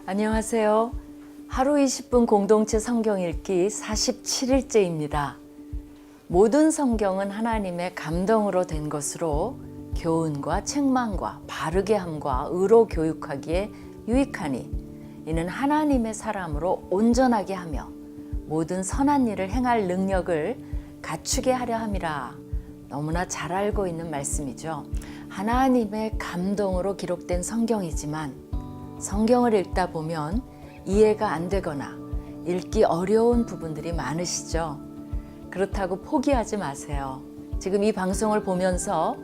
안녕하세요. 하루 20분 공동체 성경 읽기 47일째입니다. 모든 성경은 하나님의 감동으로 된 것으로 교훈과 책망과 바르게 함과 의로 교육하기에 유익하니 이는 하나님의 사람으로 온전하게 하며 모든 선한 일을 행할 능력을 갖추게 하려 함이라. 너무나 잘 알고 있는 말씀이죠. 하나님의 감동으로 기록된 성경이지만 성경을 읽다 보면 이해가 안 되거나 읽기 어려운 부분들이 많으시죠. 그렇다고 포기하지 마세요. 지금 이 방송을 보면서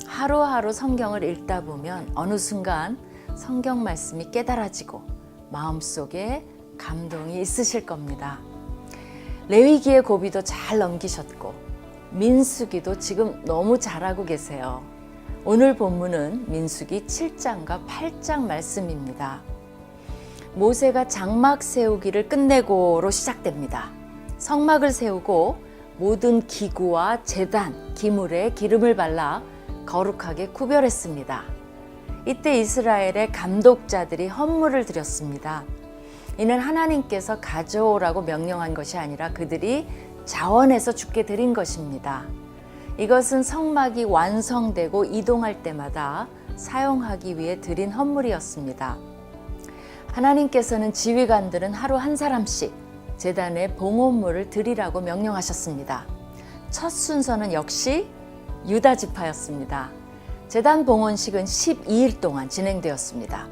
하루하루 성경을 읽다 보면 어느 순간 성경 말씀이 깨달아지고 마음속에 감동이 있으실 겁니다. 레위기의 고비도 잘 넘기셨고 민수기도 지금 너무 잘하고 계세요. 오늘 본문은 민수기 7장과 8장 말씀입니다. 모세가 장막 세우기를 끝내고로 시작됩니다. 성막을 세우고 모든 기구와 제단, 기물에 기름을 발라 거룩하게 구별했습니다. 이때 이스라엘의 감독자들이 헌물을 드렸습니다. 이는 하나님께서 가져오라고 명령한 것이 아니라 그들이 자원해서 주께 드린 것입니다. 이것은 성막이 완성되고 이동할 때마다 사용하기 위해 드린 헌물이었습니다. 하나님께서는 지휘관들은 하루 한 사람씩 제단에 봉헌물을 드리라고 명령하셨습니다. 첫 순서는 역시 유다 지파였습니다. 제단 봉헌식은 12일 동안 진행되었습니다.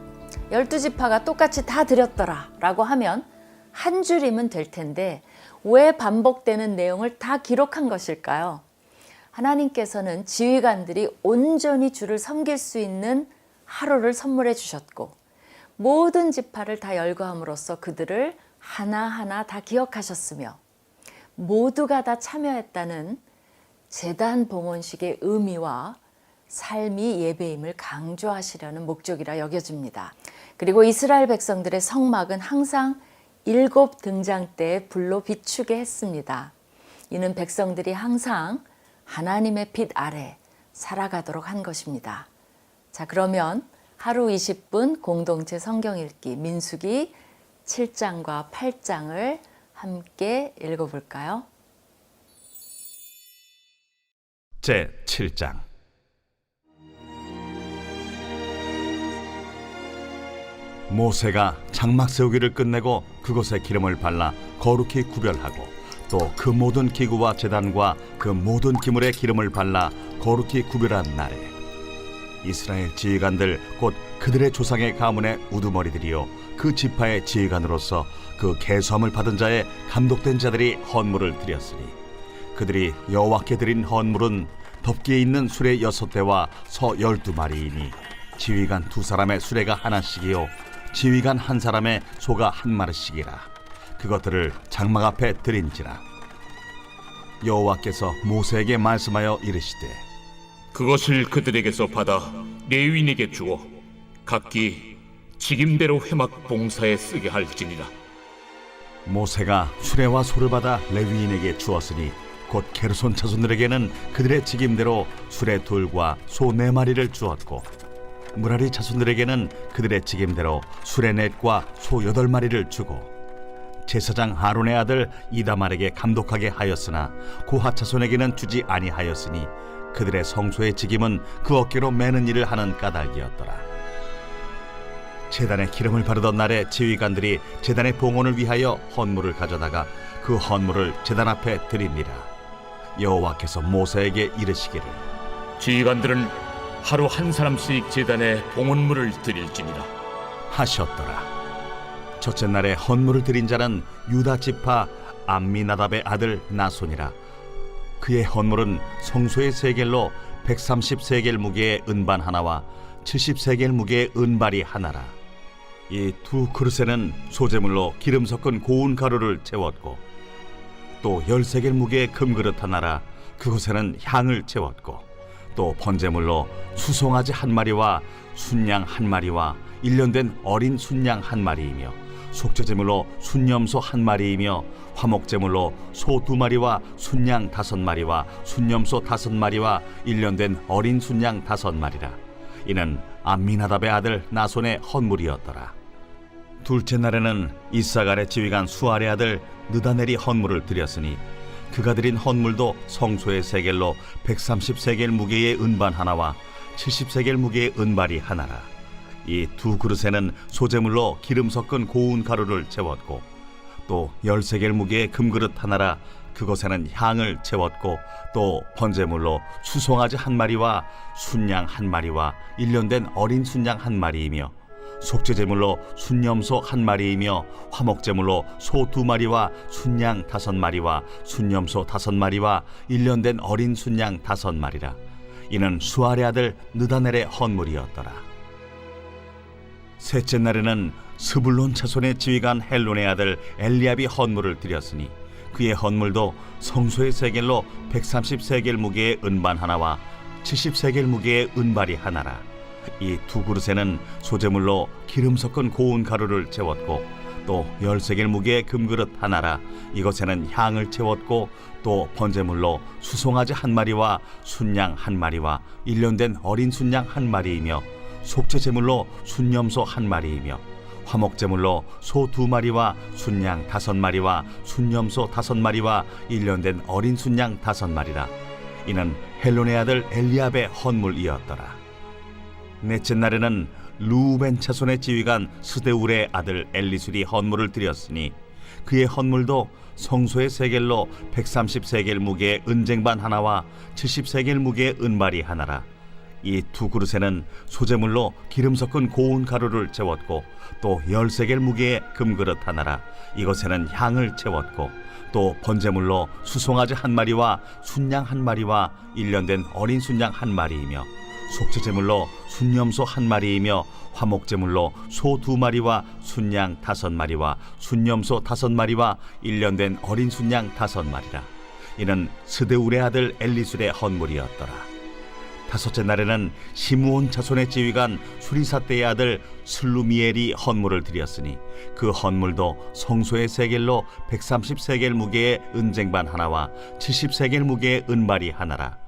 12지파가 똑같이 다 드렸더라 라고 하면 한 줄이면 될 텐데 왜 반복되는 내용을 다 기록한 것일까요? 하나님께서는 지휘관들이 온전히 주를 섬길 수 있는 하루를 선물해 주셨고 모든 지파를 다 열거함으로써 그들을 하나하나 다 기억하셨으며 모두가 다 참여했다는 제단 봉헌식의 의미와 삶이 예배임을 강조하시려는 목적이라 여겨집니다. 그리고 이스라엘 백성들의 성막은 항상 7 등장대에 불로 비추게 했습니다. 이는 백성들이 항상 하나님의 빛 아래 살아가도록 한 것입니다. 자, 그러면 하루 20분 공동체 성경 읽기 민수기 7장과 8장을 함께 읽어볼까요? 제 7장. 모세가 장막 세우기를 끝내고 그곳에 기름을 발라 거룩히 구별하고 또 그 모든 기구와 제단과 그 모든 기물에 기름을 발라 거룩히 구별한 날에 이스라엘 지휘관들 곧 그들의 조상의 가문의 우두머리들이요 그 지파의 지휘관으로서 그 계수함을 받은 자의 감독된 자들이 헌물을 드렸으니 그들이 여호와께 드린 헌물은 덮기에 있는 수레 6대와 서 12마리이니 지휘관 2사람의 수레가 하나씩이요 지휘관 1사람의 소가 1마리씩이라 그것들을 장막 앞에 드린지라. 여호와께서 모세에게 말씀하여 이르시되 그것을 그들에게서 받아 레위인에게 주어 각기 직임대로 회막 봉사에 쓰게 할지니라. 모세가 수레와 소를 받아 레위인에게 주었으니 곧 게르손 자손들에게는 그들의 직임대로 수레 2과 소 4마리를 주었고 무라리 자손들에게는 그들의 직임대로 수레 4과 소 8마리를 주고 제사장 아론의 아들 이다말에게 감독하게 하였으나 고핫 자손에게는 주지 아니하였으니 그들의 성소의 직임은 그 어깨로 매는 일을 하는 까닭이었더라. 제단에 기름을 바르던 날에 지휘관들이 제단의 봉헌을 위하여 헌물을 가져다가 그 헌물을 제단 앞에 드립니다. 여호와께서 모세에게 이르시기를 지휘관들은 하루 한 사람씩 제단에 봉헌물을 드릴지니라 하셨더라. 첫째 날에 헌물을 드린 자는 유다 지파 암미나답의 아들 나손이라. 그의 헌물은 성소의 세겔로 130세겔 무게의 은반 하나와 70세겔 무게의 은발이 하나라. 이 2 그릇에는 소재물로 기름 섞은 고운 가루를 채웠고 또 10세겔 무게의 금그릇 하나라. 그곳에는 향을 채웠고 또 번제물로 수송아지 1마리와 순양 1마리와 1년 된 어린 순양 1마리이며 속죄제물로 순염소 1마리이며 화목제물로 소 2마리와 순양 5마리와 순염소 5마리와 1년 된 어린 순양 5마리라. 이는 암미나답의 아들 나손의 헌물이었더라. 둘째 날에는 이사갈의 지휘관 수알의 아들 느다넬이 헌물을 드렸으니 그가 드린 헌물도 성소의 세겔로 130세겔 무게의 은반 하나와 70세겔 무게의 은발이 하나라. 이 두 그릇에는 소재물로 기름 섞은 고운 가루를 채웠고 또 10세겔 무게의 금그릇 하나라. 그것에는 향을 채웠고 또 번제물로 수송아지 한 마리와 순양 한 마리와 1년 된 어린 순양 한 마리이며 속죄제물로 순염소 한 마리이며 화목제물로 소 2마리와 순양 5마리와 순염소 5마리와 1년 된 어린 순양 5마리라. 이는 수알의 아들 느다넬의 헌물이었더라. 셋째 날에는 스불론 차손의 지휘관 헬론의 아들 엘리압이 헌물을 드렸으니 그의 헌물도 성소의 세겔로 130세겔 무게의 은반 하나와 70세겔 무게의 은발이 하나라. 이 두 그릇에는 소재물로 기름 섞은 고운 가루를 채웠고 또 10세겔 무게의 금그릇 하나라. 이것에는 향을 채웠고 또 번제물로 수송아지 한 마리와 순양 한 마리와 1년 된 어린 순양 한 마리이며 속죄제물로 순염소 한 마리이며 화목제물로 소 2마리와 순양 5마리와 순염소 5마리와 1년 된 어린 순양 5마리라. 이는 헬론의 아들 엘리압의 헌물이었더라. 넷째 날에는 루벤 차손의 지휘관 스데울의 아들 엘리술이 헌물을 드렸으니 그의 헌물도 성소의 세겔로 130세겔 무게의 은쟁반 하나와 70세겔 무게의 은발이 하나라. 이 두 그릇에는 소재물로 기름 섞은 고운 가루를 채웠고 또 10세겔 무게의 금그릇 하나라. 이것에는 향을 채웠고 또 번제물로 수송아지 한 마리와 순양 한 마리와 1년 된 어린 순양 한 마리이며 속죄제물로 순염소 한 마리이며 화목제물로 소 2마리와 순양 5마리와 순염소 5마리와 1년 된 어린 순양 5마리라. 이는 스데울의 아들 엘리술의 헌물이었더라. 다섯째 날에는 시므온 자손의 지휘관 수리사떼의 아들 슬루미엘이 헌물을 드렸으니 그 헌물도 성소의 세겔로 130세겔 무게의 은쟁반 하나와 70세겔 무게의 은발이 하나라.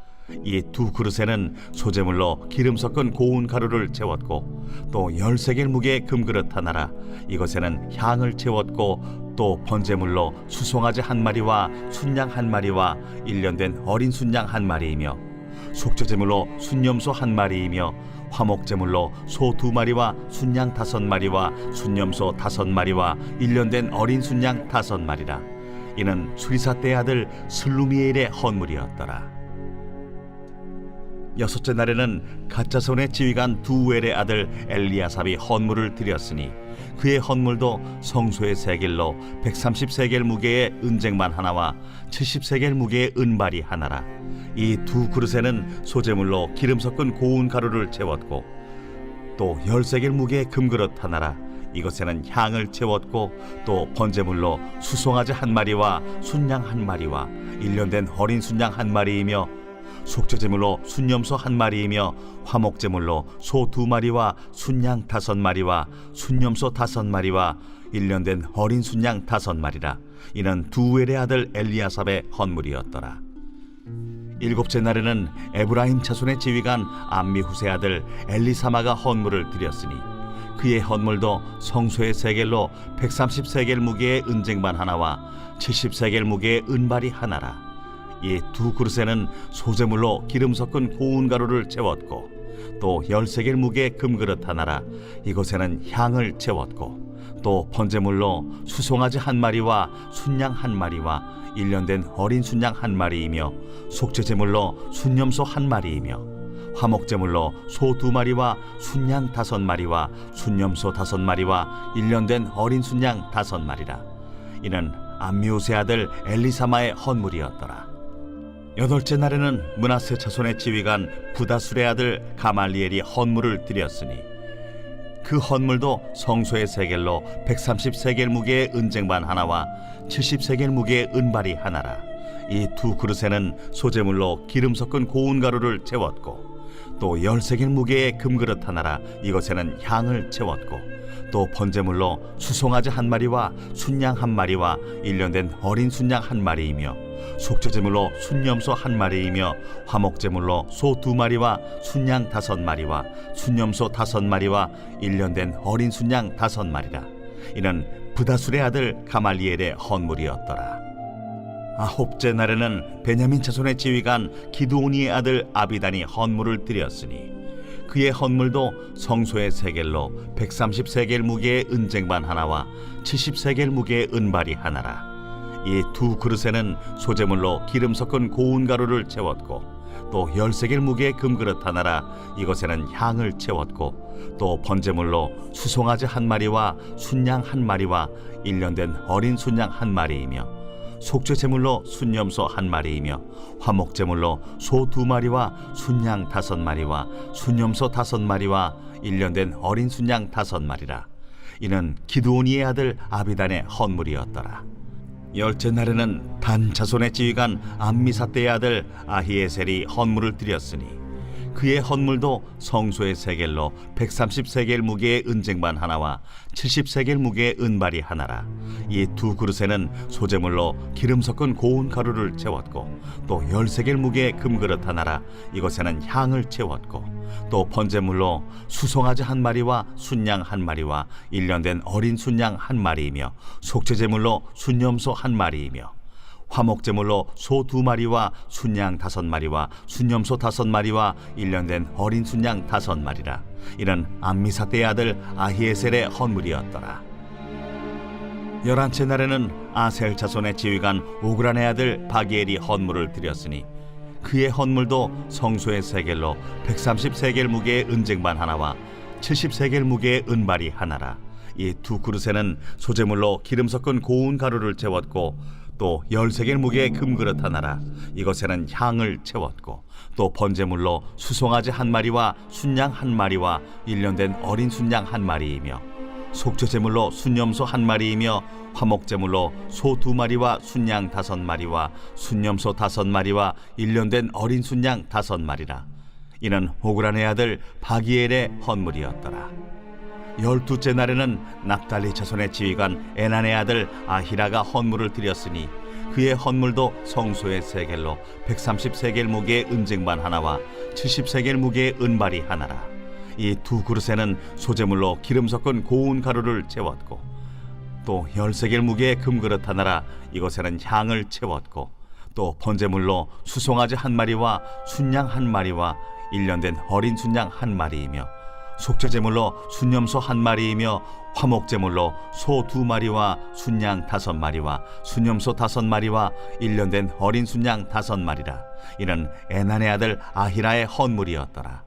이 두 그릇에는 소재물로 기름 섞은 고운 가루를 채웠고 또 10세겔 무게의 금그릇 하나라. 이것에는 향을 채웠고 또 번제물로 수송아지 한 마리와 순양 한 마리와 1년 된 어린 순양 한 마리이며 속죄제물로 순염소 한 마리이며 화목제물로 소 2마리와 순양 5마리와 순염소 5마리와 1년 된 어린 순양 5마리라. 이는 수리사떼의 아들 슬루미엘의 헌물이었더라. 여섯째 날에는 갓자손의 지휘관 두웰의 아들 엘리아삽이 헌물을 드렸으니 그의 헌물도 성소의 세겔로 130세겔 무게의 은쟁반 하나와 70세겔 무게의 은발이 하나라. 이 두 그릇에는 소재물로 기름 섞은 고운 가루를 채웠고 또 10세겔 무게의 금그릇 하나라. 이것에는 향을 채웠고 또 번제물로 수송아지 한 마리와 순양 한 마리와 1년 된 어린 순양 한 마리이며 속죄제물로 순염소 한 마리이며 화목제물로 소 2마리와 순양 5마리와 순염소 5마리와 1년 된 어린 순양 5마리라. 이는 두웰의 아들 엘리아삽의 헌물이었더라. 일곱째 날에는 에브라임 자손의 지휘관 암미후세 아들 엘리사마가 헌물을 드렸으니 그의 헌물도 성소의 세겔로 130세겔 무게의 은쟁반 하나와 70세겔 무게의 은발이 하나라. 이 두 그릇에는 소재물로 기름 섞은 고운 가루를 채웠고 또 10세겔 무게의 금그릇 하나라. 이것에는 향을 채웠고 또 번제물로 수송아지 한 마리와 순양 한 마리와 1년 된 어린 순양 한 마리이며 속죄제물로 순염소 한 마리이며 화목제물로 소 2마리와 순양 5마리와 순염소 5마리와 1년 된 어린 순양 5마리라. 이는 암미우스의 아들 엘리사마의 헌물이었더라. 여덟째 날에는 므낫세 자손의 지휘관 부다술의 아들 가말리엘이 헌물을 드렸으니 그 헌물도 성소의 세겔로 130세겔 무게의 은쟁반 하나와 70세겔 무게의 은발이 하나라. 이 두 그릇에는 소재물로 기름 섞은 고운 가루를 채웠고 또 10세겔 무게의 금그릇 하나라. 이것에는 향을 채웠고 또 번제물로 수송아지 한 마리와 순양 한 마리와 1년 된 어린 순양 한 마리이며 속죄제물로 순염소 한 마리이며 화목제물로 소 2마리와 순양 5마리와 순염소 5마리와 1년 된 어린 순양 5마리라. 이는 브다술의 아들 가말리엘의 헌물이었더라. 아홉째 날에는 베냐민 자손의 지휘관 기드오니의 아들 아비단이 헌물을 드렸으니 그의 헌물도 성소의 세겔로 130세겔 무게의 은쟁반 하나와 70세겔 무게의 은발이 하나라. 이 두 그릇에는 소재물로 기름 섞은 고운 가루를 채웠고 또 10세겔 무게의 금그릇 하나라. 이것에는 향을 채웠고 또 번제물로 수송아지 한 마리와 순양 한 마리와 1년 된 어린 순양 한 마리이며 속죄 제물로 순염소 한 마리이며 화목 제물로 소 2마리와 순양 5마리와 순염소 5마리와 1년 된 어린 순양 5마리라. 이는 기드오니의 아들 아비단의 헌물이었더라. 열째 날에는 단 자손의 지휘관 암미사대의 아들 아히에셀이 헌물을 드렸으니 그의 헌물도 성소의 세겔로 130세겔 무게의 은쟁반 하나와 70세겔 무게의 은발이 하나라. 이 두 그릇에는 소재물로 기름 섞은 고운 가루를 채웠고 또 10세겔 무게의 금그릇 하나라. 이것에는 향을 채웠고 또 번제물로 수송아지 한 마리와 순양 한 마리와 1년 된 어린 순양 한 마리이며 속죄제물로 순염소 한 마리이며 화목제물로 소 2마리와 순양 5마리와 순염소 5마리와 1년 된 어린 순양 5마리라. 이는 암미사대의 아들 아히에셀의 헌물이었더라. 11째 날에는 아셀 자손의 지휘관 오그란의 아들 바기엘이 헌물을 드렸으니 그의 헌물도 성소의 세겔로 130세겔 무게의 은쟁반 하나와 70세겔 무게의 은발이 하나라. 이 두 그릇에는 소재물로 기름 섞은 고운 가루를 채웠고 또 10세겔 무게의 금그릇 하나라. 이것에는 향을 채웠고 또 번제물로 수송아지 한 마리와 순양 한 마리와 1년 된 어린 순양 한 마리이며 속죄제물로 순염소 한 마리이며 화목제물로 소 2마리와 순양 5마리와 순염소 5마리와 1년 된 어린 순양 5마리라. 이는 오그란의 아들 바기엘의 헌물이었더라. 12째 날에는 납달리 자손의 지휘관 에난의 아들 아히라가 헌물을 드렸으니 그의 헌물도 성소의 세겔로 130세겔 무게의 은쟁반 하나와 70세겔 무게의 은발이 하나라. 이 두 그릇에는 소재물로 기름 섞은 고운 가루를 채웠고 또 10세겔 무게의 금그릇 하나라. 이것에는 향을 채웠고 또 번제물로 수송아지 한 마리와 순양 한 마리와 1년 된 어린 순양 한 마리이며 속죄제물로 순염소 한 마리이며 화목제물로 소 2마리와 순양 5마리와 순염소 5마리와 1년 된 어린 순양 5마리라. 이는 에난의 아들 아히라의 헌물이었더라.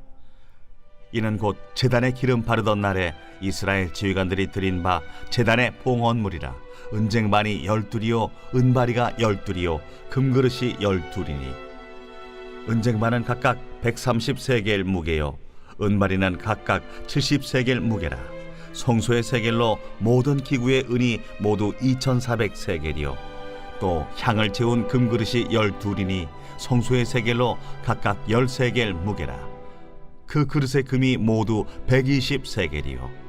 이는 곧 제단에 기름 바르던 날에 이스라엘 지휘관들이 드린 바 제단의 봉헌물이라. 은쟁반이 12이요 은바리가 12이요 금그릇이 12이니 은쟁반은 각각 130세겔 무게요 은바리는 각각 70세겔 무게라. 성소의 세겔로 모든 기구의 은이 모두 2400세겔이요 또 향을 채운 금그릇이 12이니 성소의 세겔로 각각 10세겔 무게라. 그 그릇의 금이 모두 120세겔이요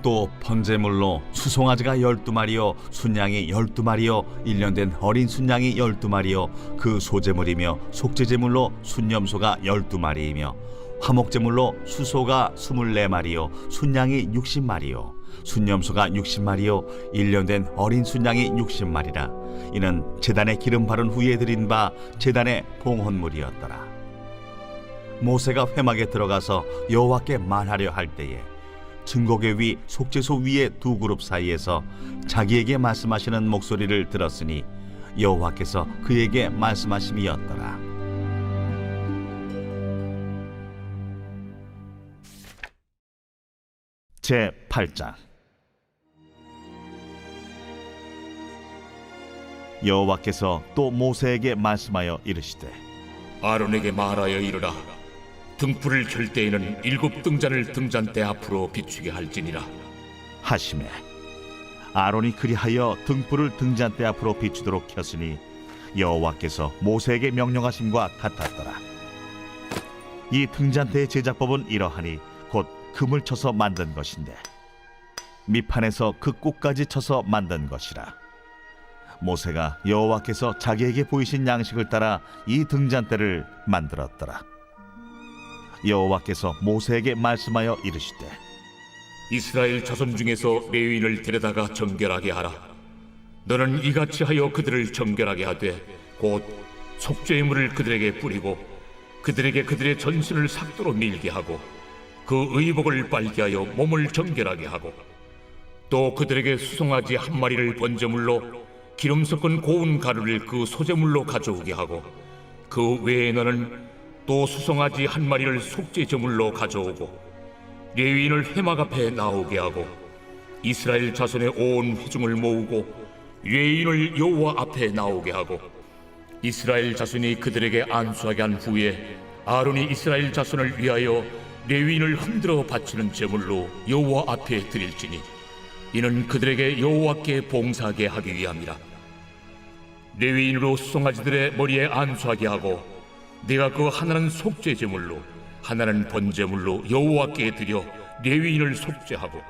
또 번제물로 수송아지가 12마리요 순양이 12마리요 1년 된 어린 순양이 12마리요 그 소제물이며 속죄제물로 순염소가 12마리이며 화목제물로 수소가 24마리요 순양이 60마리요 순염소가 60마리요 1년 된 어린 순양이 60마리라. 이는 제단에 기름 바른 후에 드린 바 제단의 봉헌물이었더라. 모세가 회막에 들어가서 여호와께 말하려 할 때에 증거궤 위 속죄소 위의 두 그룹 사이에서 자기에게 말씀하시는 목소리를 들었으니 여호와께서 그에게 말씀하심이었더라. 제8장 여호와께서 또 모세에게 말씀하여 이르시되 아론에게 말하여 이르라. 등불을 켤 때에는 7 등잔을 등잔대 앞으로 비추게 할지니라 하시매 아론이 그리하여 등불을 등잔대 앞으로 비추도록 켰으니 여호와께서 모세에게 명령하심과 같았더라. 이 등잔대의 제작법은 이러하니 곧 금을 쳐서 만든 것인데 밑판에서 그 꼭까지 쳐서 만든 것이라. 모세가 여호와께서 자기에게 보이신 양식을 따라 이 등잔대를 만들었더라. 여호와께서 모세에게 말씀하여 이르시되 이스라엘 자손 중에서 레위인을 데려다가 정결하게 하라. 너는 이같이 하여 그들을 정결하게 하되 곧 속죄의 물을 그들에게 뿌리고 그들에게 그들의 전신을 삭도로 밀게 하고 그 의복을 빨게 하여 몸을 정결하게 하고 또 그들에게 수송아지 한 마리를 번제물로 기름 섞은 고운 가루를 그 소제물로 가져오게 하고 그 외에 너는 또 수송아지 한 마리를 속죄 제물로 가져오고 레위인을 회막 앞에 나오게 하고 이스라엘 자손의 온 회중을 모으고 레위인을 여호와 앞에 나오게 하고 이스라엘 자손이 그들에게 안수하게 한 후에 아론이 이스라엘 자손을 위하여 레위인을 흔들어 바치는 제물로 여호와 앞에 드릴지니 이는 그들에게 여호와께 봉사하게 하기 위함이라. 레위인으로 수송아지들의 머리에 안수하게 하고 네가 그 하나는 속죄 제물로 하나는 번제물로 여호와께 드려 레위인을 속죄하고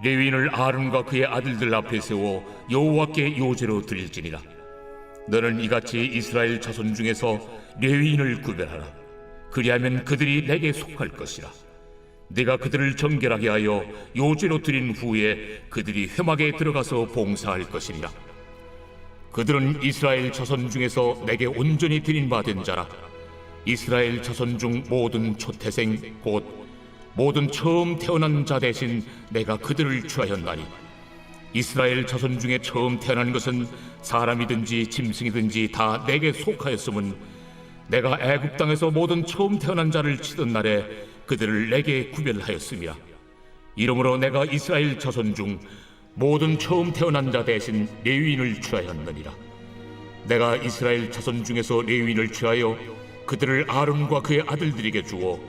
레위인을 아론과 그의 아들들 앞에 세워 여호와께 요제로 드릴지니라. 너는 이같이 이스라엘 자손 중에서 레위인을 구별하라. 그리하면 그들이 내게 속할 것이라. 네가 그들을 정결하게 하여 요제로 드린 후에 그들이 회막에 들어가서 봉사할 것이니라. 그들은 이스라엘 자손 중에서 내게 온전히 드린 바 된 자라. 이스라엘 자손 중 모든 초태생 곧 모든 처음 태어난 자 대신 내가 그들을 취하였나니 이스라엘 자손 중에 처음 태어난 것은 사람이든지 짐승이든지 다 내게 속하였음은 내가 애굽 땅에서 모든 처음 태어난 자를 치던 날에 그들을 내게 구별하였음이라. 이러므로 내가 이스라엘 자손 중 모든 처음 태어난 자 대신 레위인을 취하였느니라. 내가 이스라엘 자손 중에서 레위인을 취하여 그들을 아론과 그의 아들들에게 주어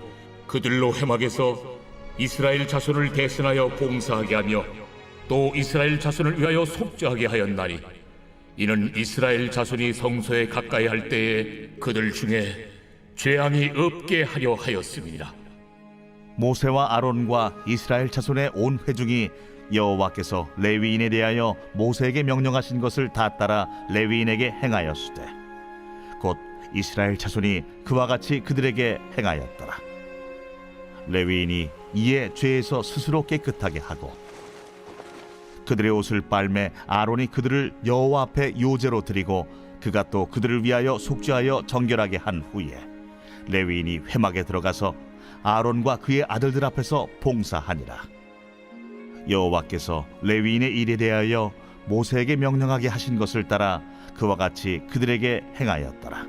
그들로 회막에서 이스라엘 자손을 대신하여 봉사하게 하며 또 이스라엘 자손을 위하여 속죄하게 하였나니 이는 이스라엘 자손이 성소에 가까이 할 때에 그들 중에 죄악이 없게 하려 하였음이니라. 모세와 아론과 이스라엘 자손의 온 회중이 여호와께서 레위인에 대하여 모세에게 명령하신 것을 다 따라 레위인에게 행하였으되 곧 이스라엘 자손이 그와 같이 그들에게 행하였더라. 레위인이 이에 죄에서 스스로 깨끗하게 하고 그들의 옷을 빨매 아론이 그들을 여호와 앞에 요제로 드리고 그가 또 그들을 위하여 속죄하여 정결하게 한 후에 레위인이 회막에 들어가서 아론과 그의 아들들 앞에서 봉사하니라. 여호와께서 레위인의 일에 대하여 모세에게 명령하게 하신 것을 따라 그와 같이 그들에게 행하였더라.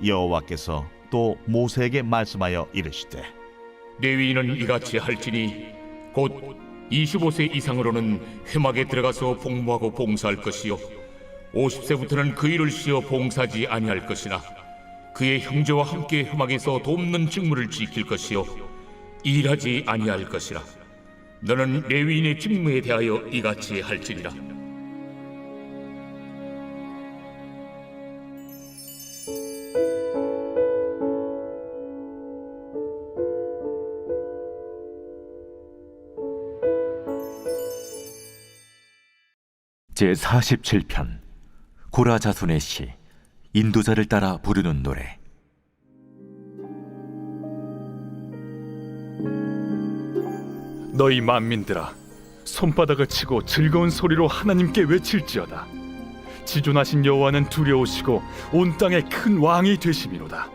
여호와께서 또 모세에게 말씀하여 이르시되 레위인은 이같이 할지니 곧 25세 이상으로는 회막에 들어가서 복무하고 봉사할 것이요 50세부터는 그 일을 쉬어 봉사하지 아니할 것이나 그의 형제와 함께 회막에서 돕는 직무를 지킬 것이요 일하지 아니할 것이라. 너는 레위인의 직무에 대하여 이같이 할지니라. 제47편 고라 자손의 시 인도자를 따라 부르는 노래. 너희 만민들아, 손바닥을 치고 즐거운 소리로 하나님께 외칠지어다. 지존하신 여호와는 두려우시고 온 땅의 큰 왕이 되심이로다.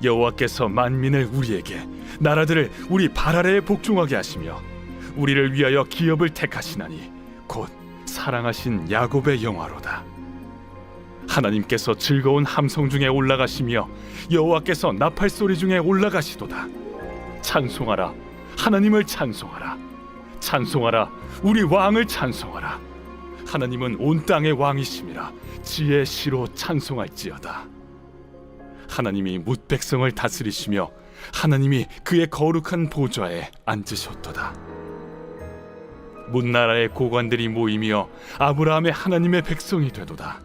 여호와께서 만민을 우리에게, 나라들을 우리 발 아래에 복종하게 하시며 우리를 위하여 기업을 택하시나니 곧 사랑하신 야곱의 영화로다. 하나님께서 즐거운 함성 중에 올라가시며 여호와께서 나팔 소리 중에 올라가시도다. 찬송하라, 하나님을 찬송하라. 찬송하라, 우리 왕을 찬송하라. 하나님은 온 땅의 왕이심이라. 지혜의 시로 찬송할지어다. 하나님이 뭇 백성을 다스리시며 하나님이 그의 거룩한 보좌에 앉으셨도다. 문나라의 고관들이 모이며 아브라함의 하나님의 백성이 되도다.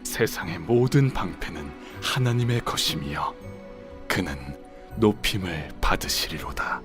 세상의 모든 방패는 하나님의 것이며 그는 높임을 받으시리로다.